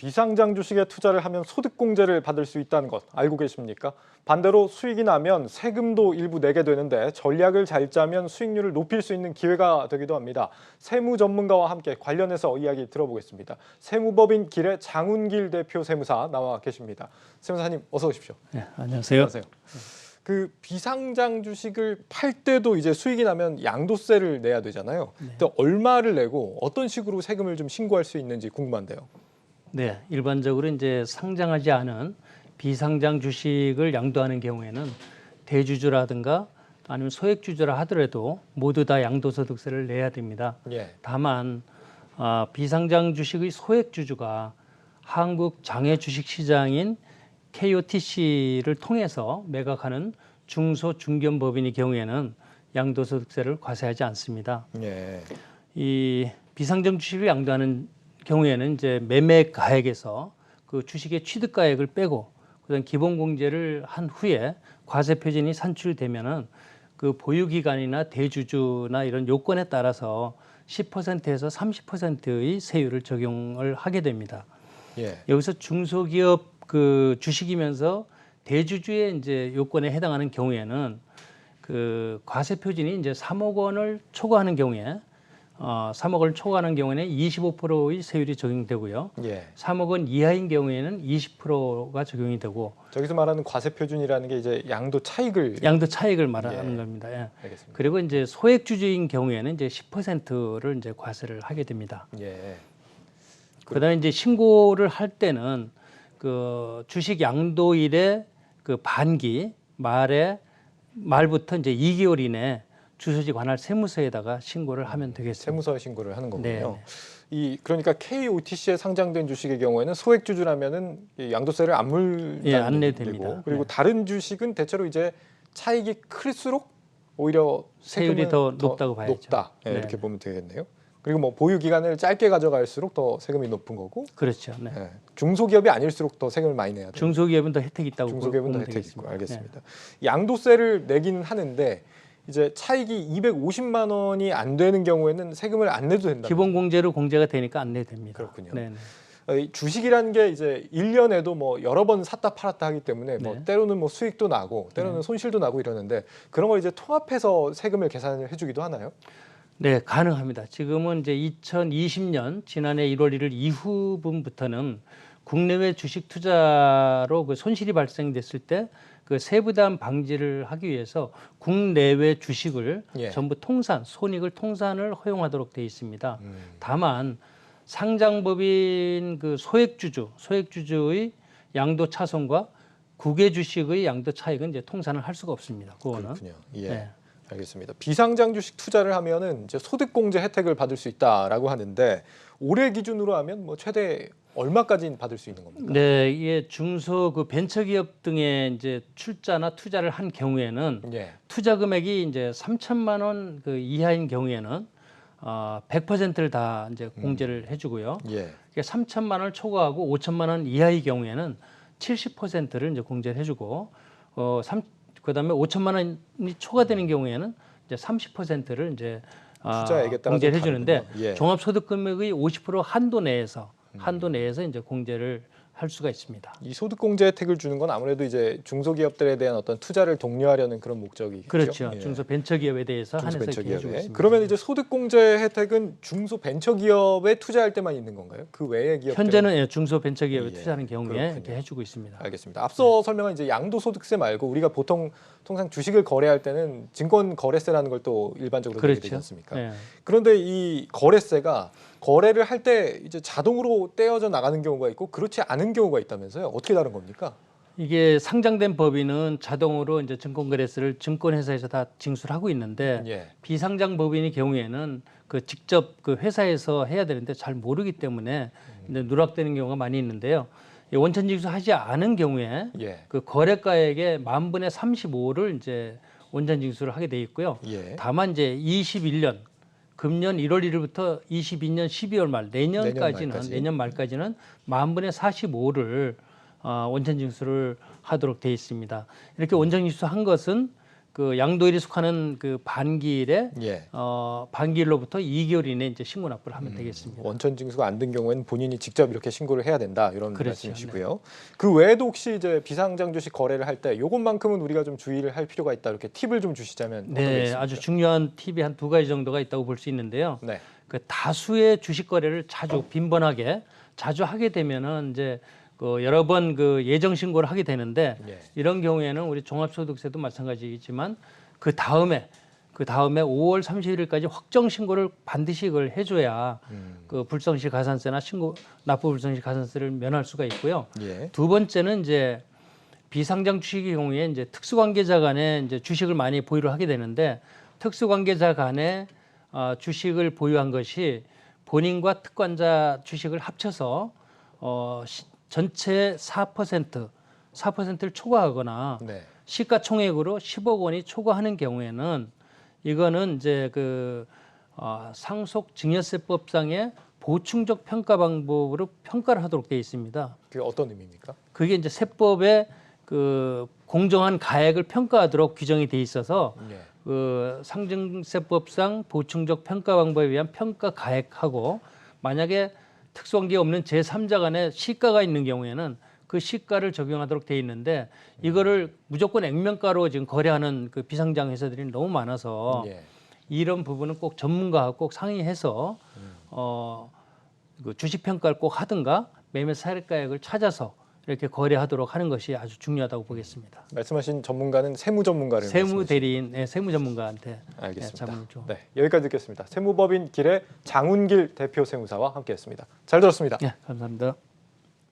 비상장 주식에 투자를 하면 소득공제를 받을 수 있다는 것 알고 계십니까? 반대로 수익이 나면 세금도 일부 내게 되는데 전략을 잘 짜면 수익률을 높일 수 있는 기회가 되기도 합니다. 세무 전문가와 함께 관련해서 이야기 들어보겠습니다. 세무법인 길의 장운길 대표 세무사 나와 계십니다. 세무사님 어서 오십시오. 네, 안녕하세요. 안녕하세요. 그 비상장 주식을 팔 때도 이제 수익이 나면 양도세를 내야 되잖아요. 네. 근데 얼마를 내고 어떤 식으로 세금을 좀 신고할 수 있는지 궁금한데요. 네, 일반적으로 이제 상장하지 않은 비상장 주식을 양도하는 경우에는 대주주라든가 아니면 소액주주라 하더라도 모두 다 양도소득세를 내야 됩니다. 예. 다만 비상장 주식의 소액주주가 한국 장외 주식시장인 KOTC를 통해서 매각하는 중소 중견법인의 경우에는 양도소득세를 과세하지 않습니다. 예. 이 비상장 주식을 양도하는 경우에는 이제 매매가액에서 그 주식의 취득가액을 빼고 그다음 기본공제를 한 후에 과세 표준이 산출되면은 그 보유기간이나 대주주나 이런 요건에 따라서 10%에서 30%의 세율을 적용을 하게 됩니다. 예. 여기서 중소기업 그 주식이면서 대주주의 이제 요건에 해당하는 경우에는 그 과세 표준이 이제 3억 원을 초과하는 경우에 3억 원을 초과하는 경우에는 25%의 세율이 적용되고요. 예. 3억 원 이하인 경우에는 20%가 적용이 되고 저기서 말하는 과세 표준이라는 게 이제 양도 차익을 말하는 예. 겁니다. 예. 알겠습니다. 그리고 이제 소액주주인 경우에는 이제 10%를 이제 과세를 하게 됩니다. 예. 그다음에 이제 신고를 할 때는 그 주식 양도일의 그 반기 말부터 이제 2개월 이내 주소지 관할 세무서에다가 신고를 하면 되겠습니다. 세무서에 신고를 하는 거군요. 네. 그러니까 KOTC에 상장된 주식의 경우에는 소액주주라면은 이 양도세를 안 물다는 예, 안 내도 얘기고, 됩니다. 그리고 네. 다른 주식은 대체로 이제 차익이 클수록 오히려 세율이 더 높다고 봐야죠. 높다. 예, 네. 이렇게 보면 되겠네요. 그리고 뭐 보유 기간을 짧게 가져갈수록 더 세금이 높은 거고, 그렇죠. 네. 예, 중소기업이 아닐수록 더 세금을 많이 내야 돼요. 중소기업은 더 혜택이 있다고 중소기업은 더 보면 혜택이 있고, 되겠습니다. 알겠습니다. 양도세를 내기는 하는데 이제 차익이 250만 원이 안 되는 경우에는 세금을 안 내도 된다. 기본 공제로 공제가 되니까 안 내도 됩니다. 그렇군요. 네네. 이 주식이라는 게 이제 1년에도 뭐 여러 번 샀다 팔았다 하기 때문에 뭐 네. 때로는 뭐 수익도 나고 때로는 손실도 나고 이러는데 그런 걸 이제 통합해서 세금을 계산을 해주기도 하나요? 네, 가능합니다. 지금은 이제 2020년 지난해 1월 1일 이후분부터는 국내외 주식 투자로 그 손실이 발생됐을 때 그 세부담 방지를 하기 위해서 국내외 주식을 예. 전부 손익을 통산을 허용하도록 되어 있습니다. 다만 상장법인 그 소액주주의 양도 차손과 국외 주식의 양도 차익은 이제 통산을 할 수가 없습니다. 그거는. 그렇군요. 예. 네. 알겠습니다. 비상장 주식 투자를 하면은 이제 소득공제 혜택을 받을 수 있다라고 하는데 올해 기준으로 하면 뭐 최대 얼마까지 받을 수 있는 겁니까? 네, 이게 중소 그 벤처기업 등에 이제 출자나 투자를 한 경우에는 예. 투자 금액이 이제 3천만 원 그 이하인 경우에는 100%를 다 이제 공제를 해주고요. 예. 3천만 원을 초과하고 5천만 원 이하의 경우에는 70%를 이제 공제를 해주고 그다음에 5천만 원이 초과되는 경우에는 이제 30%를 이제 투자액에 따라 공제를 좀 해주는데 다르군요. 예. 종합소득금액의 50% 한도 내에서 이제 공제를 할 수가 있습니다. 이 소득공제 혜택을 주는 건 아무래도 이제 중소기업들에 대한 어떤 투자를 독려하려는 그런 목적이겠죠. 그렇죠. 예. 중소벤처기업에 대해서 한해서 이렇게 해주고 있습니다. 그러면 이제 소득공제 혜택은 중소벤처기업에 투자할 때만 있는 건가요? 그 외의 기업 현재는 중소벤처기업에 예, 투자하는 경우에 그렇군요. 이렇게 해주고 있습니다. 알겠습니다. 앞서 설명한 이제 양도소득세 말고 우리가 통상 주식을 거래할 때는 증권거래세라는 걸 또 일반적으로 내게 되지 그렇죠. 않습니까? 예. 그런데 이 거래세가 거래를 할 때 이제 자동으로 떼어져 나가는 경우가 있고 그렇지 않은 경우가 있다면서요? 어떻게 다른 겁니까? 이게 상장된 법인은 자동으로 이제 증권거래세를 증권회사에서 다 징수를 하고 있는데 예. 비상장 법인의 경우에는 그 직접 그 회사에서 해야 되는데 잘 모르기 때문에 이제 누락되는 경우가 많이 있는데요. 원천 징수하지 않은 경우에 예. 그 거래가액의 10,000분의 35를 이제 원천 징수를 하게 돼 있고요. 예. 다만 이제 21년 금년 1월 1일부터 22년 12월 말 내년 말까지는 10,000분의 45를 원천 징수를 하도록 돼 있습니다. 이렇게 원천 징수한 것은 그 양도일이 속하는 그 반기일에 예. 반기일로부터 2개월 이내 이제 신고 납부를 하면 되겠습니다. 원천 징수가 안 된 경우에는 본인이 직접 이렇게 신고를 해야 된다 이런 그렇죠. 말씀이시고요. 그 외에도 혹시 이제 비상장 주식 거래를 할 때 요것만큼은 우리가 좀 주의를 할 필요가 있다 이렇게 팁을 좀 주시자면 어떤 게 네, 있습니까? 아주 중요한 팁이 한 두 가지 정도가 있다고 볼 수 있는데요. 네. 그 다수의 주식 거래를 자주 빈번하게 자주 하게 되면은 이제 그 여러 번 그 예정 신고를 하게 되는데 예. 이런 경우에는 우리 종합소득세도 마찬가지이지만 그 다음에 5월 31일까지 확정 신고를 반드시 이걸 해줘야 그 불성시 가산세나 납부 불성시 가산세를 면할 수가 있고요. 예. 두 번째는 이제 비상장 주식의 경우에 이제 특수관계자 간에 이제 주식을 많이 보유를 하게 되는데 특수관계자 간에 주식을 보유한 것이 본인과 특권자 주식을 합쳐서 전체 4%를 초과하거나 네. 시가총액으로 10억 원이 초과하는 경우에는 이거는 이제 그 상속증여세법상의 보충적 평가 방법으로 평가를 하도록 되어 있습니다. 그게 어떤 의미입니까? 그게 이제 세법에 그 공정한 가액을 평가하도록 규정이 돼 있어서 예. 그 상증세법상 보충적 평가 방법에 의한 평가 가액하고 만약에 특수관계 없는 제3자 간에 시가가 있는 경우에는 그 시가를 적용하도록 돼 있는데 이거를 무조건 액면가로 지금 거래하는 그 비상장 회사들이 너무 많아서 예. 이런 부분은 꼭 전문가하고 꼭 상의해서 그 주식 평가를 꼭 하든가 매매 사례가액을 찾아서 이렇게 거래하도록 하는 것이 아주 중요하다고 보겠습니다. 말씀하신 전문가는 세무 전문가를 세무 대리인, 세무 전문가한테 알겠습니다. 자문을 좀. 네, 여기까지 듣겠습니다. 세무법인 길의 장운길 대표 세무사와 함께했습니다. 잘 들었습니다. 네, 감사합니다.